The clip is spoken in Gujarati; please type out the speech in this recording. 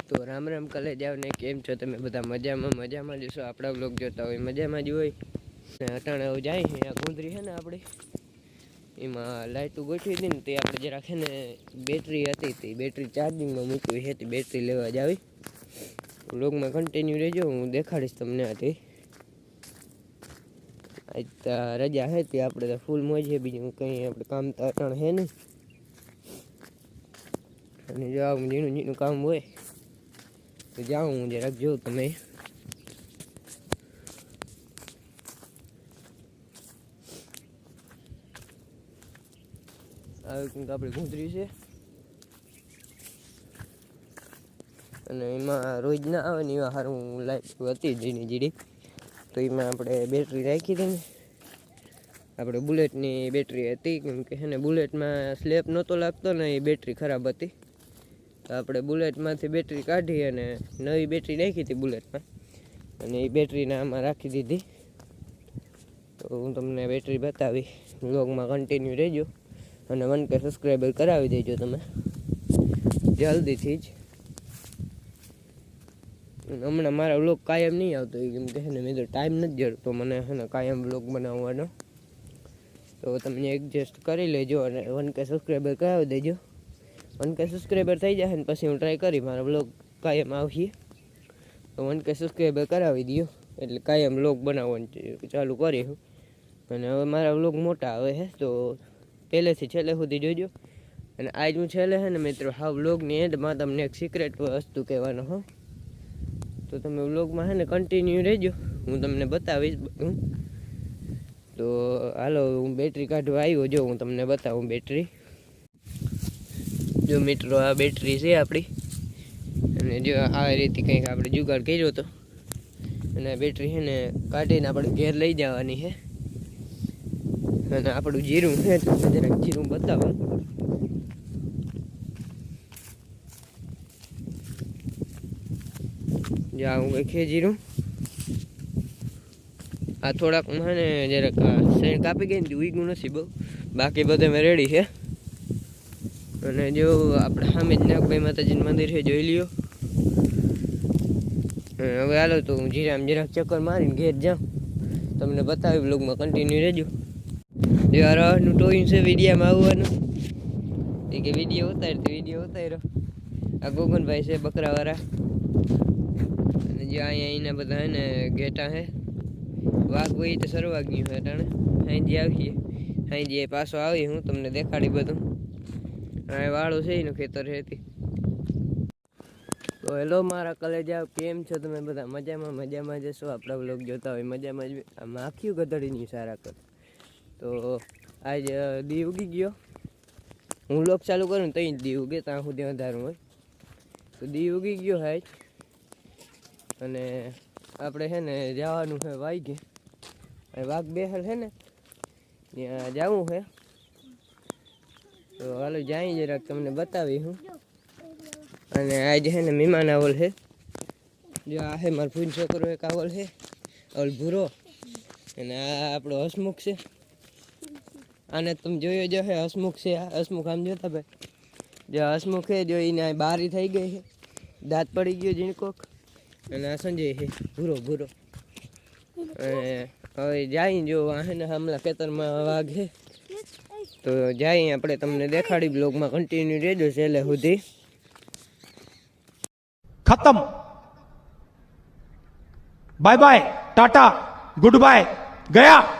તો રામ રામ કલેજ આવને કેમ છો તમે બધા મજામાં જશો આપણા બ્લોગ જોતા હોય મજામાં જ હોય ને અટાણે જાય છે આ ગુંદરી છે ને આપણી એમાં લાઇટું ગોઠવી હતી ને તે આપણે જરાક છે ને બેટરી હતી તે બેટરી ચાર્જિંગમાં મૂકવી છે તે બેટરી લેવા જ આવી બ્લોગમાં કન્ટિન્યુ રહેજો હું દેખાડીશ તમને હતી રજા છે તે આપણે તો ફૂલ મોજ છે બીજું કંઈ આપણે કામ તો અટાણે છે નહીં અને જો આવું ઝીણું કામ હોય તો જાઉં હું જરાક જોઉં તમે આવી કંઈક આપણી ગુંદરી છે અને એમાં રોજ ના આવે ને એવા સારું લાઈટ હતી ઝીણી તો એમાં આપણે બેટરી રાખી હતી ને આપણે બુલેટની બેટરી હતી કેમ કે છે ને બુલેટમાં સ્લેપ નહોતો લાગતો ને એ બેટરી ખરાબ હતી તો આપણે બુલેટમાંથી બેટરી કાઢી અને નવી બેટરી નાખી હતી બુલેટમાં અને એ બેટરીને આમાં રાખી દીધી તો હું તમને બેટરી બતાવી વ્લોગમાં કન્ટિન્યુ રહેજો અને 1K સબસ્ક્રાઈબર કરાવી દેજો તમે જલ્દીથી જ હમણાં મારા વ્લોગ કાયમ નહીં આવતો કેમ કે છે ને મેં તો ટાઈમ નથી જડતો મને છે ને કાયમ વ્લોગ બનાવવાનો તો તમને એડજસ્ટ કરી લેજો અને 1K સબસ્ક્રાઈબર કરાવી દેજો 1K સબસ્ક્રાઈબર થઈ જાય ને પછી હું ટ્રાય કરી મારા વ્લોગ કાયમ આવશે તો 1K સબસ્ક્રાઈબર કરાવી દો એટલે કાયમ વ્લોગ બનાવવાનું ચાલુ કરીશું અને હવે મારા વ્લોગ મોટા આવે છે તો પહેલેથી છેલ્લે સુધી જોજો અને આજ હું છેલ્લે છે ને મિત્રો હા વ્લોગની એન્ડમાં તમને એક સિક્રેટ વસ્તુ કહેવાનો હો તો તમે વ્લોગમાં છે ને કન્ટિન્યુ રહેજો હું તમને બતાવીશ બધું તો હાલો હું બેટરી કાઢવા આવ્યો જો હું તમને બતાવું બેટરી જો મિત્રો આ બેટરી છે આપણી અને જો આ રીતે કંઈક આપણે જુગાડ કર્યો હતો અને આ બેટરી છે ને કાઢીને આપણે ઘેર લઈ જવાની છે અને આપણું જીરું છે તમને જરાક જીરું બતાવું જો આવું કંઈક છે જીરું આ થોડાક છે ને જરાક શેણ કાપી ગઈ ને ઉઈગું નથી બહુ બાકી બધે મેં રેડી છે અને જો આપણે સામે જ નાગભાઈ માતાજીનું મંદિર છે જોઈ લ્યો હવે હાલો તો હું જીરામ જરાક ચક્કર મારીને ઘેર જાઉં તમને બતાવી બ્લોગમાં કન્ટિન્યુ રહેજો જો આ રહનું ટોઈન છે વિડીયામાં આવવાનું એ કે વિડીયો ઉતાર્યો આ ગોગનભાઈ છે બકરાવાળા અને જો અહીંયા એના બધા હે ને ઘેટા છે વાઘ હોય તો સરવા ગયું છે અટાણે હાઈજી આવીએ હાઈજી પાછો આવી હું તમને દેખાડી બધું આ વાળું છે એનું ખેતર છે તો હેલો મારા કલેજા કેમ છો તમે બધા મજામાં જશો આપણા વ્લોગ જોતા હોય મજામાં જ આમાં આખ્યું ગધડીની સારા કર તો આજ દી ઉગી ગયો હું વ્લોગ ચાલુ કરું તો દી ઉગે ત્યાં સુધી વધારું હોય તો દી ઉગી ગયો હાઈ અને આપણે છે ને જવાનું છે વાગે વાઘ બેહલ છે ને ત્યાં જવું છે તો હાલો જાય જરાક તમને બતાવી હું અને આજે છે ને મહેમાન આવલ છે જો આ છે મારો ફૂન છોકરો એક આવલ છે આવલ ભૂરો અને આ આપણો હસમુખ છે આને તમે જોયો જો હે હસમુખ છે આ હસમુખ આમ જોતા ભાઈ જો હસમુખ છે જો એને બારી થઈ ગઈ છે દાંત પડી ગયો ઝીણકોક અને આ સંજય છે ભૂરો અને હવે જાય જો આ છે ને હમણાં ખેતરમાં વાઘ છે તો જાય આપણે તમને દેખાડી બ્લોગમાં કન્ટિન્યુ રહેજો છેલ્લે સુધી खत्म bye bye tata goodbye गया।